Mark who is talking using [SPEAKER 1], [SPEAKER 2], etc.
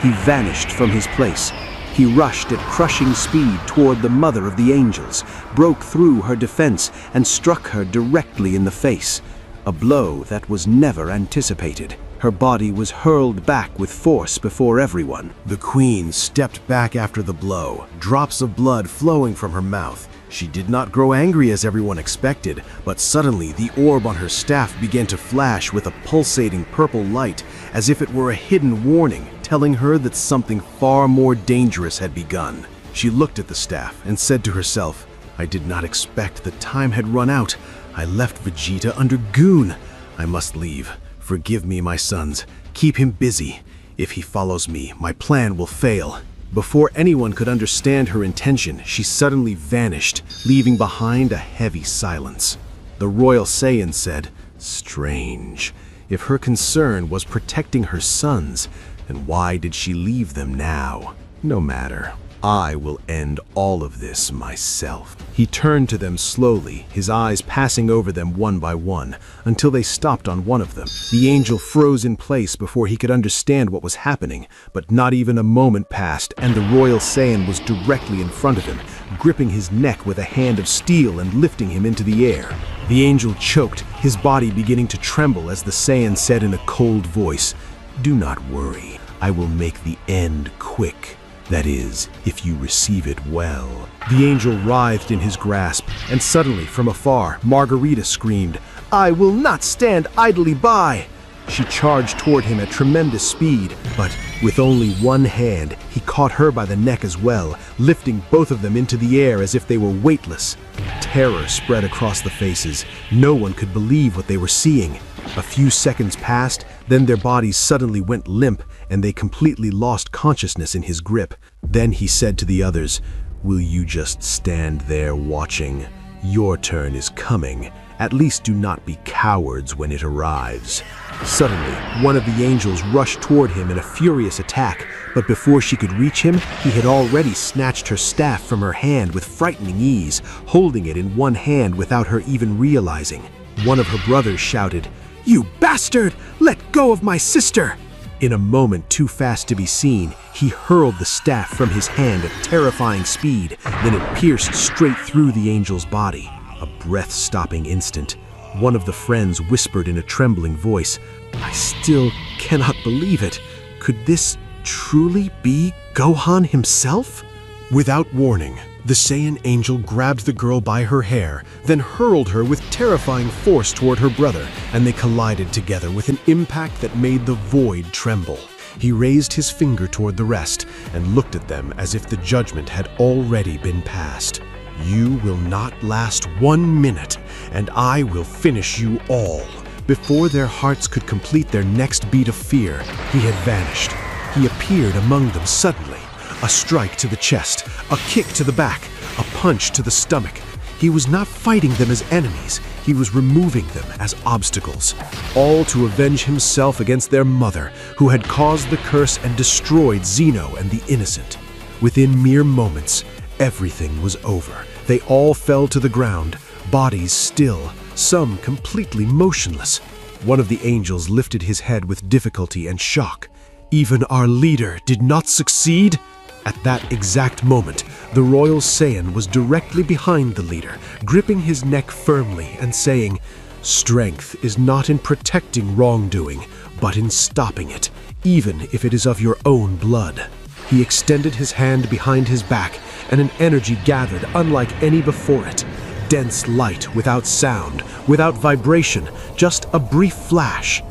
[SPEAKER 1] he vanished from his place. He rushed at crushing speed toward the mother of the angels, broke through her defense, and struck her directly in the face. A blow that was never anticipated. Her body was hurled back with force before everyone.
[SPEAKER 2] The queen stepped back after the blow, drops of blood flowing from her mouth. She did not grow angry as everyone expected, but suddenly the orb on her staff began to flash with a pulsating purple light, as if it were a hidden warning, telling her that something far more dangerous had begun. She looked at the staff and said to herself, "I did not expect the time had run out. I left Vegeta under Goon. I must leave. Forgive me, my sons. Keep him busy. If he follows me, my plan will fail." Before anyone could understand her intention, she suddenly vanished, leaving behind a heavy silence. The Royal Saiyan said, "Strange. If her concern was protecting her sons, then why did she leave them now? No matter. I will end all of this myself." He turned to them slowly, his eyes passing over them one by one, until they stopped on one of them. The angel froze in place before he could understand what was happening, but not even a moment passed, and the Royal Saiyan was directly in front of him, gripping his neck with a hand of steel and lifting him into the air. The angel choked, his body beginning to tremble as the Saiyan said in a cold voice, "Do not worry. I will make the end quick. That is, if you receive it well." The angel writhed in his grasp, and suddenly, from afar, Margarita screamed, "I will not stand idly by!" She charged toward him at tremendous speed, but with only one hand, he caught her by the neck as well, lifting both of them into the air as if they were weightless. Terror spread across the faces. No one could believe what they were seeing. A few seconds passed, then their bodies suddenly went limp, and they completely lost consciousness in his grip. Then he said to the others, "Will you just stand there watching? Your turn is coming. At least do not be cowards when it arrives." Suddenly, one of the angels rushed toward him in a furious attack, but before she could reach him, he had already snatched her staff from her hand with frightening ease, holding it in one hand without her even realizing. One of her brothers shouted, "You bastard! Let go of my sister!" In a moment too fast to be seen, he hurled the staff from his hand at terrifying speed, then it pierced straight through the angel's body. A breath-stopping instant. One of the friends whispered in a trembling voice, "I still cannot believe it. Could this truly be Gohan himself?" Without warning, the Saiyan angel grabbed the girl by her hair, then hurled her with terrifying force toward her brother, and they collided together with an impact that made the void tremble. He raised his finger toward the rest and looked at them as if the judgment had already been passed. "You will not last 1 minute, and I will finish you all." Before their hearts could complete their next beat of fear, he had vanished. He appeared among them suddenly. A strike to the chest, a kick to the back, a punch to the stomach. He was not fighting them as enemies, he was removing them as obstacles, all to avenge himself against their mother, who had caused the curse and destroyed Zeno and the innocent. Within mere moments, everything was over. They all fell to the ground, bodies still, some completely motionless. One of the angels lifted his head with difficulty and shock. "Even our leader did not succeed?" At that exact moment, the Royal Saiyan was directly behind the leader, gripping his neck firmly and saying, "Strength is not in protecting wrongdoing, but in stopping it, even if it is of your own blood." He extended his hand behind his back, and an energy gathered unlike any before it. Dense light without sound, without vibration, just a brief flash.